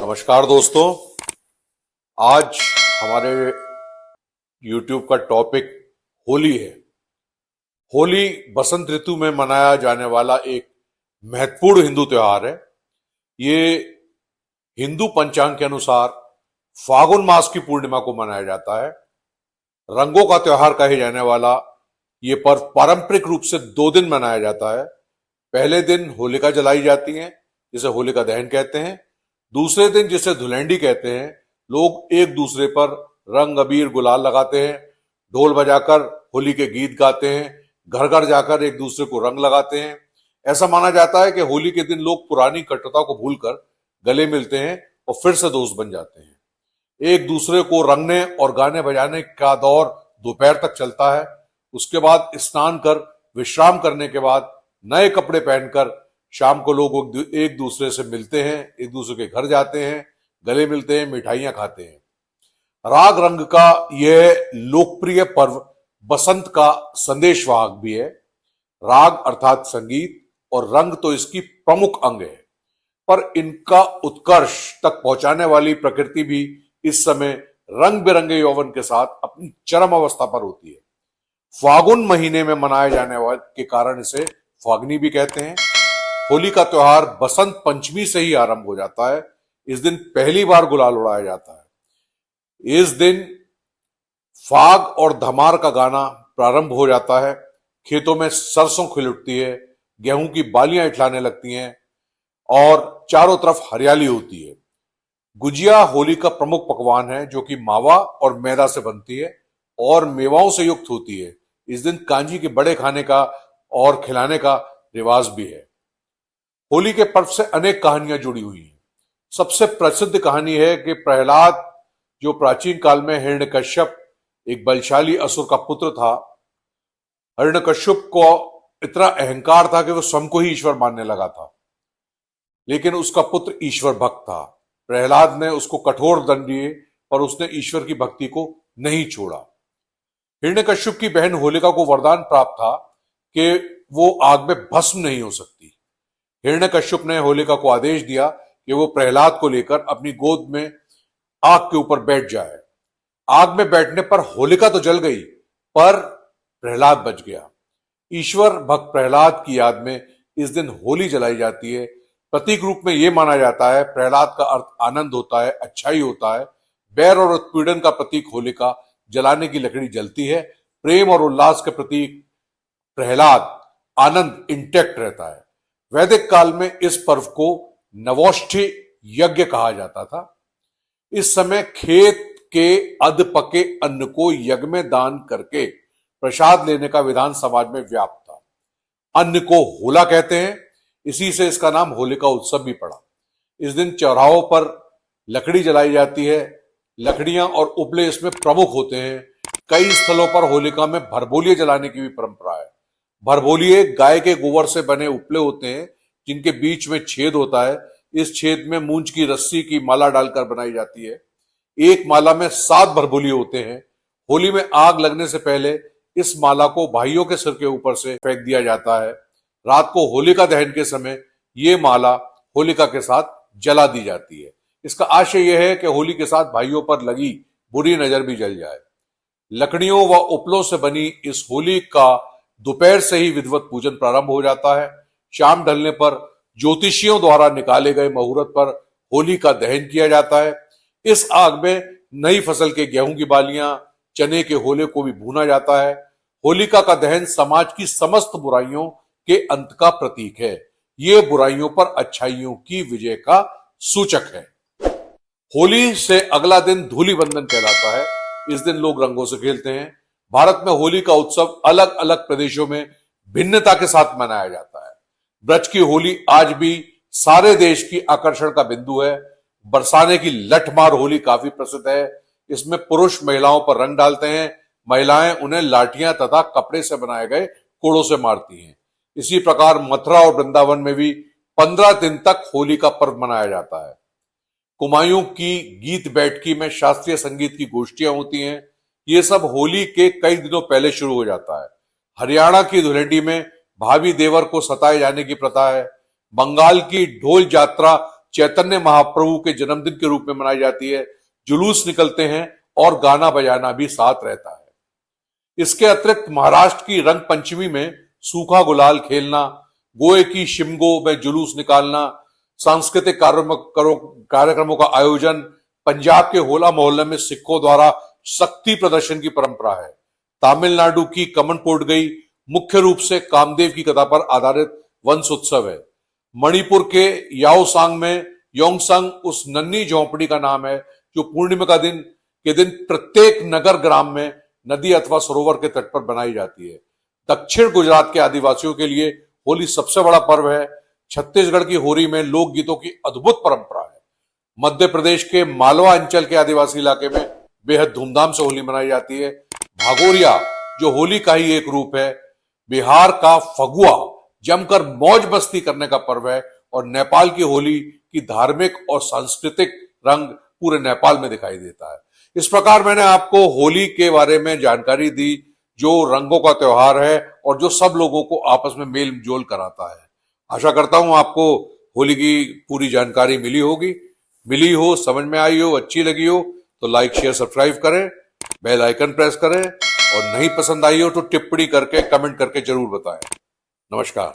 नमस्कार दोस्तों। आज हमारे YouTube का टॉपिक होली है। होली बसंत ऋतु में मनाया जाने वाला एक महत्वपूर्ण हिंदू त्योहार है। ये हिंदू पंचांग के अनुसार फागुन मास की पूर्णिमा को मनाया जाता है। रंगों का त्योहार कहे जाने वाला ये पर्व पारंपरिक रूप से 2 दिन मनाया जाता है। पहले दिन होलिका जलाई जाती है, जिसे होलिका दहन कहते हैं। दूसरे दिन, जिसे धुलेंडी कहते हैं, लोग एक दूसरे पर रंग अबीर गुलाल लगाते हैं, ढोल बजाकर होली के गीत गाते हैं, घर घर जाकर एक दूसरे को रंग लगाते हैं। ऐसा माना जाता है कि होली के दिन लोग पुरानी कटुता को भूलकर गले मिलते हैं और फिर से दोस्त बन जाते हैं। एक दूसरे को रंगने और गाने बजाने का दौर दोपहर तक चलता है। उसके बाद स्नान कर विश्राम करने के बाद नए कपड़े पहनकर शाम को लोग एक दूसरे से मिलते हैं, एक दूसरे के घर जाते हैं, गले मिलते हैं, मिठाइयां खाते हैं। राग रंग का यह लोकप्रिय पर्व बसंत का संदेशवाहक भी है। राग अर्थात संगीत और रंग तो इसकी प्रमुख अंग है, पर इनका उत्कर्ष तक पहुंचाने वाली प्रकृति भी इस समय रंग बिरंगे यौवन के साथ अपनी चरम अवस्था पर होती है। फागुन महीने में मनाए जाने वाले के कारण इसे फागनी भी कहते हैं। होली का त्योहार बसंत पंचमी से ही आरंभ हो जाता है। इस दिन पहली बार गुलाल उड़ाया जाता है। इस दिन फाग और धमार का गाना प्रारंभ हो जाता है। खेतों में सरसों खिल उठती है, गेहूं की बालियां इठलाने लगती हैं और चारों तरफ हरियाली होती है। गुजिया होली का प्रमुख पकवान है, जो कि मावा और मैदा से बनती है और मेवाओं से युक्त होती है। इस दिन कांजी के बड़े खाने का और खिलाने का रिवाज भी है। होली के पर्व से अनेक कहानियां जुड़ी हुई हैं। सबसे प्रसिद्ध कहानी है कि प्रहलाद, जो प्राचीन काल में हिरण्यकश्यप एक बलशाली असुर का पुत्र था, हिरण्यकश्यप को इतना अहंकार था कि वो स्वयं को ही ईश्वर मानने लगा था। लेकिन उसका पुत्र ईश्वर भक्त था। प्रहलाद ने उसको कठोर दंड दिए, पर उसने ईश्वर की भक्ति को नहीं छोड़ा। हिरण्यकश्यप की बहन होलिका को वरदान प्राप्त था कि वो आग में भस्म नहीं हो सकती। हिरण्यकश्यप ने होलिका को आदेश दिया कि वो प्रहलाद को लेकर अपनी गोद में आग के ऊपर बैठ जाए। आग में बैठने पर होलिका तो जल गई, पर प्रहलाद बच गया। ईश्वर भक्त प्रहलाद की याद में इस दिन होली जलाई जाती है। प्रतीक रूप में यह माना जाता है, प्रहलाद का अर्थ आनंद होता है, अच्छाई होता है। बैर और उत्पीड़न का प्रतीक होलिका जलाने की लकड़ी जलती है। प्रेम और उल्लास के प्रतीक प्रहलाद आनंद इंटैक्ट रहता है। वैदिक काल में इस पर्व को नवोष्ठी यज्ञ कहा जाता था। इस समय खेत के अध पके अन्न को यज्ञ में दान करके प्रसाद लेने का विधान समाज में व्याप्त था। अन्न को होला कहते हैं, इसी से इसका नाम होलिका उत्सव भी पड़ा। इस दिन चौराहों पर लकड़ी जलाई जाती है। लकड़ियां और उपले इसमें प्रमुख होते हैं। कई स्थलों पर होलिका में भरबोलिये जलाने की भी परंपरा है। भरबोलिये गाय के गोबर से बने उपले होते हैं, जिनके बीच में छेद होता है। इस छेद में मूंज की रस्सी की माला डालकर बनाई जाती है। एक माला में 7 भरबोलिये होते हैं। होली में आग लगने से पहले इस माला को भाइयों के सिर के ऊपर से फेंक दिया जाता है। रात को होलिका दहन के समय ये माला होलिका के साथ जला दी जाती है। इसका आशय यह है कि होली के साथ भाइयों पर लगी बुरी नजर भी जल जाए। लकड़ियों व उपलों से बनी इस होली का दोपहर से ही विधिवत पूजन प्रारंभ हो जाता है। शाम ढलने पर ज्योतिषियों द्वारा निकाले गए मुहूर्त पर होली का दहन किया जाता है। इस आग में नई फसल के गेहूं की बालियां, चने के होले को भी भूना जाता है। होलिका का दहन समाज की समस्त बुराइयों के अंत का प्रतीक है। ये बुराइयों पर अच्छाइयों की विजय का सूचक है। होली से अगला दिन धूली बंधन कहलाता है। इस दिन लोग रंगों से खेलते हैं। भारत में होली का उत्सव अलग अलग प्रदेशों में भिन्नता के साथ मनाया जाता है। ब्रज की होली आज भी सारे देश की आकर्षण का बिंदु है। बरसाने की लठमार होली काफी प्रसिद्ध है। इसमें पुरुष महिलाओं पर रंग डालते हैं। महिलाएं उन्हें लाठियां तथा कपड़े से बनाए गए कोड़ों से मारती हैं। इसी प्रकार मथुरा और वृंदावन में भी 15 दिन तक होली का पर्व मनाया जाता है। कुमायूं की गीत बैठकी में शास्त्रीय संगीत की गोष्ठियां होती हैं। ये सब होली के कई दिनों पहले शुरू हो जाता है। हरियाणा की धुलेंडी में भाभी देवर को सताए जाने की प्रथा है। बंगाल की ढोल यात्रा चैतन्य महाप्रभु के जन्मदिन के रूप में मनाई जाती है। जुलूस निकलते हैं और गाना बजाना भी साथ रहता है। इसके अतिरिक्त महाराष्ट्र की रंग पंचमी में सूखा गुलाल खेलना, गोए की शिमगो में जुलूस निकालना, सांस्कृतिक कार्यक्रमों का आयोजन, पंजाब के होला मोहल्ले में सिखों द्वारा शक्ति प्रदर्शन की परंपरा है। तमिलनाडु की कमन पोडगई मुख्य रूप से कामदेव की कथा पर आधारित वंश उत्सव है। मणिपुर के याओसांग में योंगसंग उस नन्ही झोंपड़ी का नाम है जो पूर्णिमा के दिन प्रत्येक नगर ग्राम में नदी अथवा सरोवर के तट पर बनाई जाती है। दक्षिण गुजरात के आदिवासियों के लिए होली सबसे बड़ा पर्व है। छत्तीसगढ़ की होली में लोकगीतों की अद्भुत परंपरा है। मध्य प्रदेश के मालवा अंचल के आदिवासी इलाके में बेहद धूमधाम से होली मनाई जाती है। भागोरिया जो होली का ही एक रूप है। बिहार का फगुआ जमकर मौज मस्ती करने का पर्व है और नेपाल की होली की धार्मिक और सांस्कृतिक रंग पूरे नेपाल में दिखाई देता है। इस प्रकार मैंने आपको होली के बारे में जानकारी दी, जो रंगों का त्योहार है और जो सब लोगों को आपस में मेल जोल कराता है। आशा करता हूं आपको होली की पूरी जानकारी मिली हो, समझ में आई हो, अच्छी लगी हो तो लाइक शेयर सब्सक्राइब करें, बेल आइकन प्रेस करें और नहीं पसंद आई हो तो टिप्पणी करके कमेंट करके जरूर बताएं। नमस्कार।